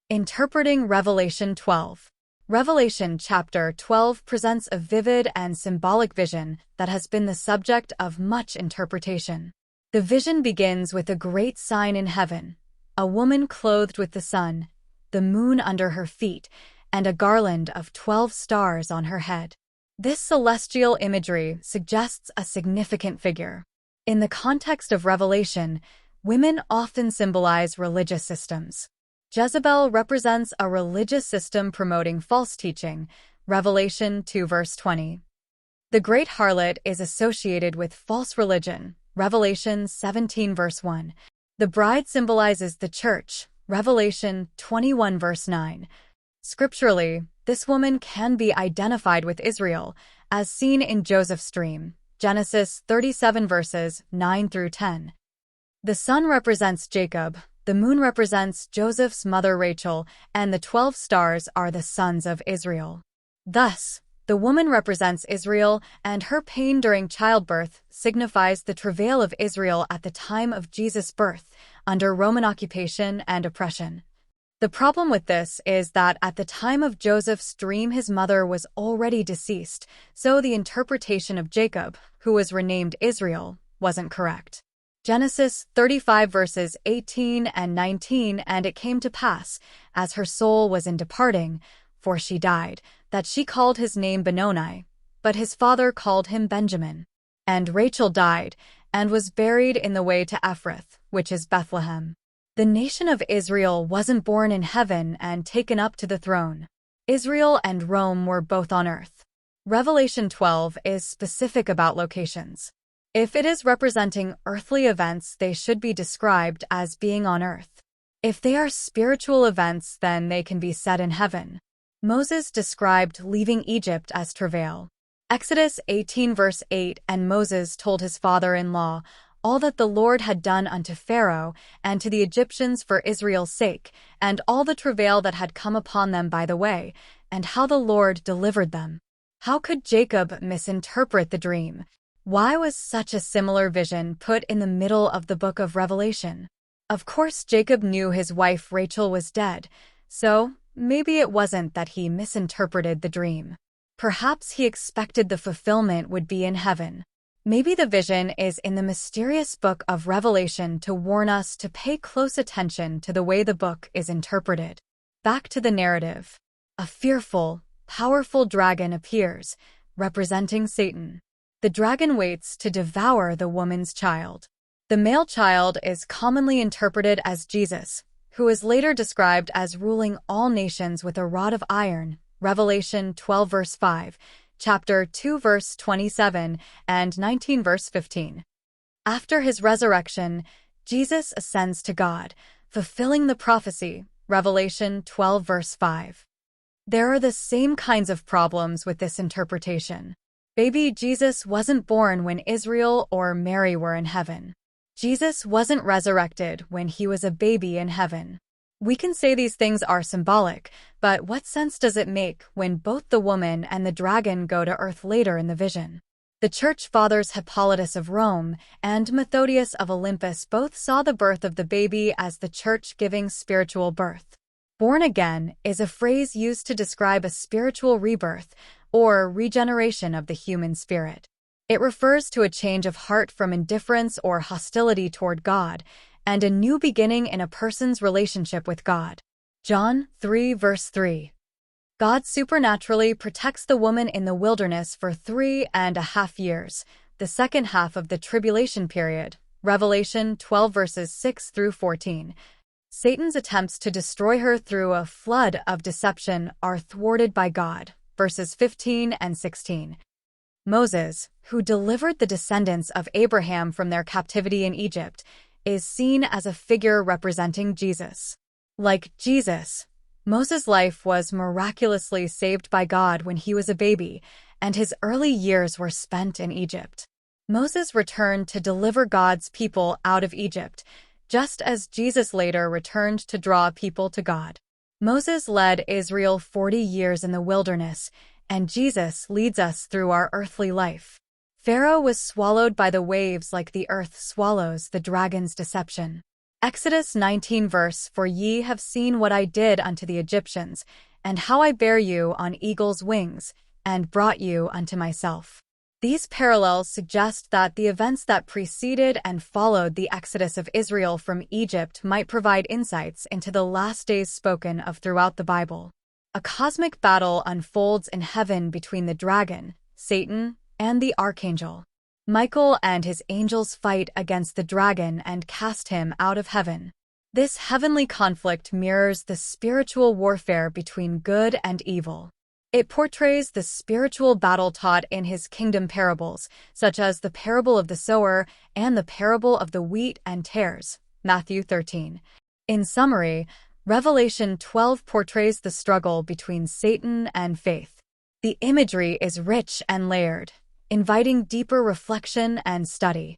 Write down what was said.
Interpreting Revelation 12. Revelation chapter 12 presents a vivid and symbolic vision that has been the subject of much interpretation. The vision begins with a great sign in heaven, a woman clothed with the sun, the moon under her feet, and a garland of 12 stars on her head. This celestial imagery suggests a significant figure. In the context of Revelation, women often symbolize religious systems. Jezebel represents a religious system promoting false teaching, Revelation 2 verse 20. The great harlot is associated with false religion, Revelation 17 verse 1. The bride symbolizes the church, Revelation 21 verse 9. Scripturally, this woman can be identified with Israel, as seen in Joseph's dream, Genesis 37 verses 9 through 10. The sun represents Jacob, the moon represents Joseph's mother Rachel, and the 12 stars are the sons of Israel. Thus, the woman represents Israel, and her pain during childbirth signifies the travail of Israel at the time of Jesus' birth, under Roman occupation and oppression. The problem with this is that at the time of Joseph's dream his mother was already deceased, so the interpretation of Jacob, who was renamed Israel, wasn't correct. Genesis 35 verses 18 and 19. And it came to pass, as her soul was in departing, for she died, that she called his name Benoni, but his father called him Benjamin. And Rachel died, and was buried in the way to Ephrath, which is Bethlehem. The nation of Israel wasn't born in heaven and taken up to the throne. Israel and Rome were both on earth. Revelation 12 is specific about locations. If it is representing earthly events, they should be described as being on earth. If they are spiritual events, then they can be set in heaven. Moses described leaving Egypt as travail. Exodus 18 verse 8. And Moses told his father-in-law all that the Lord had done unto Pharaoh and to the Egyptians for Israel's sake, and all the travail that had come upon them by the way, and how the Lord delivered them. How could Jacob misinterpret the dream? Why was such a similar vision put in the middle of the book of Revelation? Of course, Jacob knew his wife Rachel was dead, so maybe it wasn't that he misinterpreted the dream. Perhaps he expected the fulfillment would be in heaven. Maybe the vision is in the mysterious book of Revelation to warn us to pay close attention to the way the book is interpreted. Back to the narrative. A fearful, powerful dragon appears, representing Satan. The dragon waits to devour the woman's child. The male child is commonly interpreted as Jesus, who is later described as ruling all nations with a rod of iron, Revelation 12 verse 5, chapter 2 verse 27, and 19 verse 15. After his resurrection, Jesus ascends to God, fulfilling the prophecy, Revelation 12 verse 5. There are the same kinds of problems with this interpretation. Baby Jesus wasn't born when Israel or Mary were in heaven. Jesus wasn't resurrected when he was a baby in heaven. We can say these things are symbolic, but what sense does it make when both the woman and the dragon go to earth later in the vision? The church fathers Hippolytus of Rome and Methodius of Olympus both saw the birth of the baby as the church giving spiritual birth. Born again is a phrase used to describe a spiritual rebirth, or regeneration of the human spirit. It refers to a change of heart from indifference or hostility toward God, and a new beginning in a person's relationship with God. John 3 verse 3. God supernaturally protects the woman in the wilderness for 3.5 years, the second half of the tribulation period, Revelation 12 verses 6 through 14. Satan's attempts to destroy her through a flood of deception are thwarted by God, verses 15 and 16. Moses, who delivered the descendants of Abraham from their captivity in Egypt, is seen as a figure representing Jesus. Like Jesus, Moses' life was miraculously saved by God when he was a baby, and his early years were spent in Egypt. Moses returned to deliver God's people out of Egypt, just as Jesus later returned to draw people to God. Moses led Israel 40 years in the wilderness, and Jesus leads us through our earthly life. Pharaoh was swallowed by the waves like the earth swallows the dragon's deception. Exodus 19 verse, For ye have seen what I did unto the Egyptians, and how I bare you on eagle's wings, and brought you unto myself. These parallels suggest that the events that preceded and followed the exodus of Israel from Egypt might provide insights into the last days spoken of throughout the Bible. A cosmic battle unfolds in heaven between the dragon, Satan, and the archangel. Michael and his angels fight against the dragon and cast him out of heaven. This heavenly conflict mirrors the spiritual warfare between good and evil. It portrays the spiritual battle taught in his kingdom parables, such as the parable of the sower and the parable of the wheat and tares, Matthew 13. In summary, Revelation 12 portrays the struggle between Satan and faith. The imagery is rich and layered, inviting deeper reflection and study.